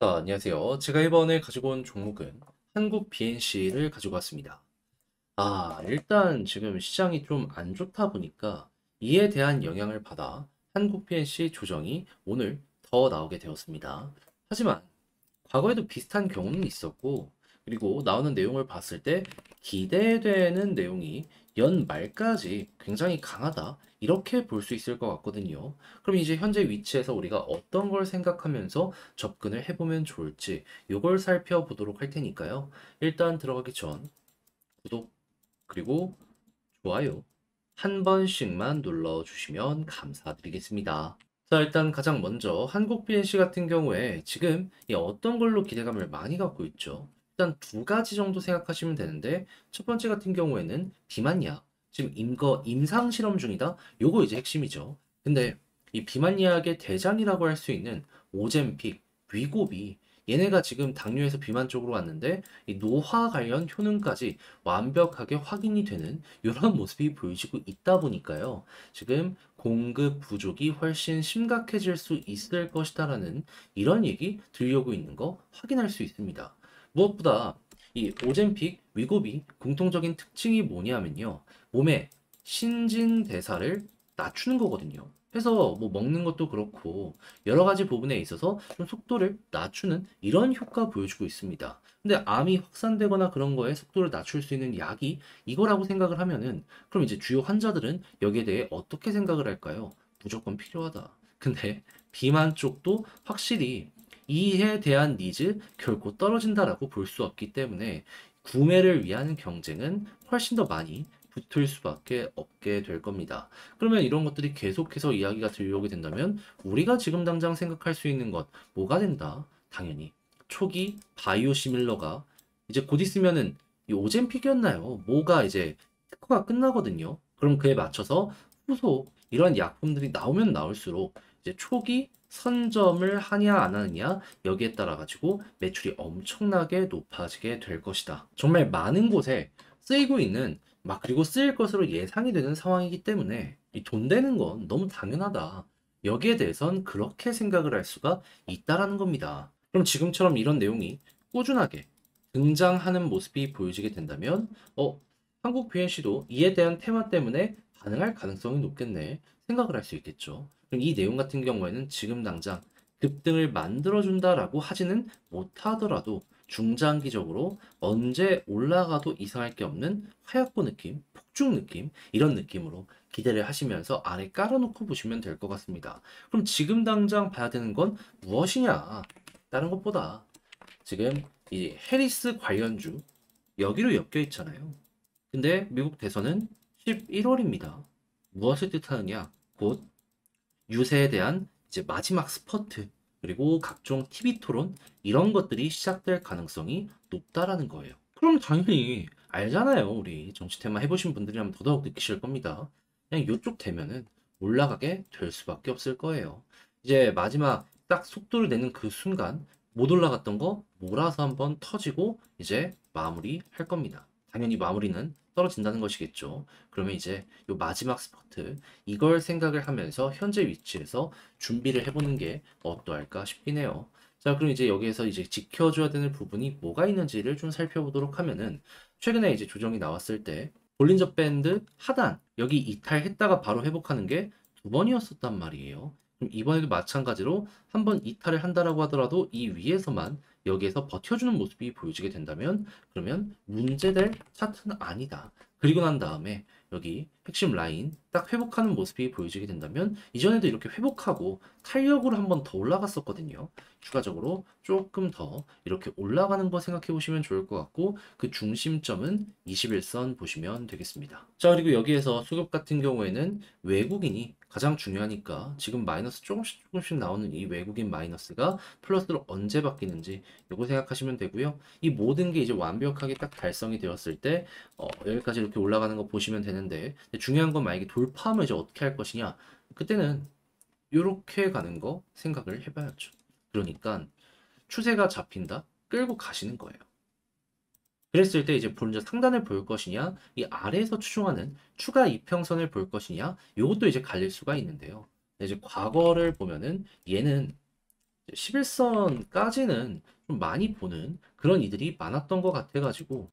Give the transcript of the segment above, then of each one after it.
안녕하세요. 제가 이번에 가지고 온 종목은 한국 BNC를 가지고 왔습니다. 일단 지금 시장이 좀 안 좋다 보니까 이에 대한 영향을 받아 한국 BNC 조정이 오늘 더 나오게 되었습니다. 하지만 과거에도 비슷한 경우는 있었고, 그리고 나오는 내용을 봤을 때 기대되는 내용이 연말까지 굉장히 강하다. 이렇게 볼 수 있을 것 같거든요. 그럼 이제 현재 위치에서 우리가 어떤 걸 생각하면서 접근을 해보면 좋을지 이걸 살펴보도록 할 테니까요. 일단 들어가기 전 구독 그리고 좋아요 한 번씩만 눌러주시면 감사드리겠습니다. 자, 일단 가장 먼저 한국 BNC 같은 경우에 지금 이 어떤 걸로 기대감을 많이 갖고 있죠. 일단 두 가지 정도 생각하시면 되는데 첫 번째 같은 경우에는 비만약 지금 임상 실험 중이다. 요거 이제 핵심이죠. 근데 이 비만약의 대장이라고 할 수 있는 오젬픽, 위고비 얘네가 지금 당뇨에서 비만 쪽으로 왔는데 이 노화 관련 효능까지 완벽하게 확인이 되는 이런 모습이 보여지고 있다 보니까요. 지금 공급 부족이 훨씬 심각해질 수 있을 것이다라는 이런 얘기 들려오고 있는 거 확인할 수 있습니다. 무엇보다 이 오젬픽, 위고비 공통적인 특징이 뭐냐면요. 몸의 신진대사를 낮추는 거거든요. 그래서 뭐 먹는 것도 그렇고 여러 가지 부분에 있어서 좀 속도를 낮추는 이런 효과 보여주고 있습니다. 근데 암이 확산되거나 그런 거에 속도를 낮출 수 있는 약이 이거라고 생각을 하면은 그럼 이제 주요 환자들은 여기에 대해 어떻게 생각을 할까요? 무조건 필요하다. 근데 비만 쪽도 확실히 이에 대한 니즈 결코 떨어진다라고 볼 수 없기 때문에 구매를 위한 경쟁은 훨씬 더 많이 붙을 수밖에 없게 될 겁니다. 그러면 이런 것들이 계속해서 이야기가 들려오게 된다면 우리가 지금 당장 생각할 수 있는 것 뭐가 된다? 당연히 초기 바이오시밀러가 이제 곧 있으면은 이 오젬픽이었나요? 뭐가 이제 특허가 끝나거든요. 그럼 그에 맞춰서 후속 이런 약품들이 나오면 나올수록 이제 초기 선점을 하냐 안 하느냐 여기에 따라 가지고 매출이 엄청나게 높아지게 될 것이다. 정말 많은 곳에 쓰이고 있는 막 그리고 쓰일 것으로 예상이 되는 상황이기 때문에 이 돈 되는 건 너무 당연하다. 여기에 대해선 그렇게 생각을 할 수가 있다라는 겁니다. 그럼 지금처럼 이런 내용이 꾸준하게 등장하는 모습이 보여지게 된다면 한국 BNC도 이에 대한 테마 때문에 반응할 가능성이 높겠네 생각을 할 수 있겠죠. 그럼 이 내용 같은 경우에는 지금 당장 급등을 만들어준다라고 하지는 못하더라도 중장기적으로 언제 올라가도 이상할 게 없는 하얗고 느낌, 폭죽 느낌, 이런 느낌으로 기대를 하시면서 아래 깔아놓고 보시면 될 것 같습니다. 그럼 지금 당장 봐야 되는 건 무엇이냐? 다른 것보다 지금 이 해리스 관련주 여기로 엮여 있잖아요. 근데 미국 대선은 11월입니다. 무엇을 뜻하느냐? 곧 유세에 대한 이제 마지막 스퍼트 그리고 각종 TV 토론 이런 것들이 시작될 가능성이 높다라는 거예요. 그럼 당연히 알잖아요. 우리 정치 테마 해보신 분들이라면 더더욱 느끼실 겁니다. 그냥 이쪽 되면은 올라가게 될 수밖에 없을 거예요. 이제 마지막 딱 속도를 내는 그 순간 못 올라갔던 거 몰아서 한번 터지고 이제 마무리 할 겁니다. 당연히 마무리는 떨어진다는 것이겠죠. 그러면 이제 요 마지막 스퍼트 이걸 생각을 하면서 현재 위치에서 준비를 해보는 게 어떠할까 싶긴 해요. 자, 그럼 이제 여기에서 이제 지켜줘야 되는 부분이 뭐가 있는지를 좀 살펴보도록 하면은 최근에 이제 조정이 나왔을 때 볼린저 밴드 하단 여기 이탈했다가 바로 회복하는 게 두 번이었었단 말이에요. 그럼 이번에도 마찬가지로 한 번 이탈을 한다라고 하더라도 이 위에서만 여기에서 버텨주는 모습이 보여지게 된다면 그러면 문제될 차트는 아니다. 그리고 난 다음에 여기 핵심 라인 딱 회복하는 모습이 보여지게 된다면 이전에도 이렇게 회복하고 탄력으로 한번 더 올라갔었거든요. 추가적으로 조금 더 이렇게 올라가는 거 생각해 보시면 좋을 것 같고 그 중심점은 21선 보시면 되겠습니다. 자, 그리고 여기에서 수급 같은 경우에는 외국인이 가장 중요하니까 지금 마이너스 조금씩 조금씩 나오는 이 외국인 마이너스가 플러스로 언제 바뀌는지 요거 생각하시면 되고요. 이 모든 게 이제 완벽하게 딱 달성이 되었을 때 여기까지 이렇게 올라가는 거 보시면 되는데 중요한 건 만약에 돌파하면 이제 어떻게 할 것이냐 그때는 이렇게 가는 거 생각을 해봐야죠. 그러니까 추세가 잡힌다 끌고 가시는 거예요. 그랬을 때 이제 먼저 상단을 볼 것이냐 이 아래에서 추종하는 추가 이평선을 볼 것이냐 이것도 이제 갈릴 수가 있는데요. 이제 과거를 보면은 얘는 11선까지는 좀 많이 보는 그런 이들이 많았던 것 같아가지고,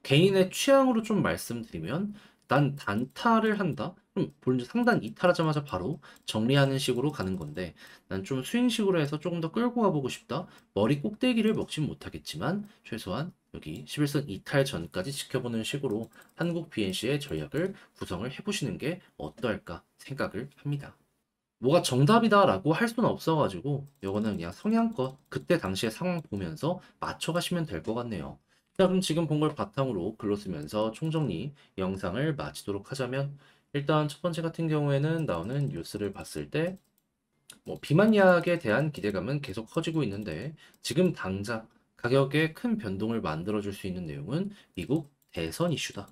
개인의 취향으로 좀 말씀드리면, 난 단타를 한다? 그럼 본인 상단 이탈하자마자 바로 정리하는 식으로 가는 건데, 난 좀 스윙식으로 해서 조금 더 끌고 가보고 싶다? 머리 꼭대기를 먹진 못하겠지만, 최소한 여기 11선 이탈 전까지 지켜보는 식으로 한국 BNC의 전략을 구성을 해보시는 게 어떨까 생각을 합니다. 뭐가 정답이다라고 할 수는 없어가지고 요거는 그냥 성향껏 그때 당시의 상황 보면서 맞춰가시면 될 것 같네요. 자, 그럼 지금 본 걸 바탕으로 글로 쓰면서 총정리 영상을 마치도록 하자면, 일단 첫 번째 같은 경우에는 나오는 뉴스를 봤을 때 뭐 비만 약에 대한 기대감은 계속 커지고 있는데, 지금 당장 가격에 큰 변동을 만들어줄 수 있는 내용은 미국 대선 이슈다.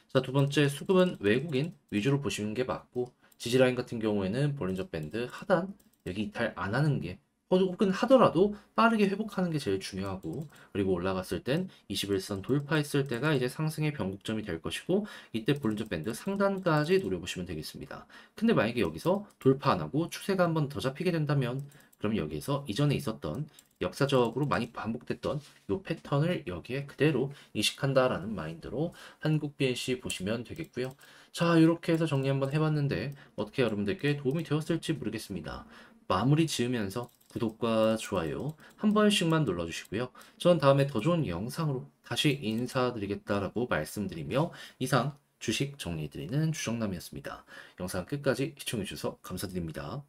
자, 두 번째, 수급은 외국인 위주로 보시는 게 맞고, 지지라인 같은 경우에는 볼린저 밴드 하단 여기 이탈 안 하는 게, 혹은 하더라도 빠르게 회복하는 게 제일 중요하고, 그리고 올라갔을 땐 21선 돌파했을 때가 이제 상승의 변곡점이 될 것이고, 이때 볼린저 밴드 상단까지 노려보시면 되겠습니다. 근데 만약에 여기서 돌파 안 하고 추세가 한번 더 잡히게 된다면, 그럼 여기에서 이전에 있었던 역사적으로 많이 반복됐던 이 패턴을 여기에 그대로 이식한다라는 마인드로 한국 BNC 보시면 되겠고요. 자, 이렇게 해서 정리 한번 해봤는데 어떻게 여러분들께 도움이 되었을지 모르겠습니다. 마무리 지으면서 구독과 좋아요 한 번씩만 눌러주시고요. 전 다음에 더 좋은 영상으로 다시 인사드리겠다라고 말씀드리며, 이상 주식 정리해드리는 주정남이었습니다. 영상 끝까지 시청해주셔서 감사드립니다.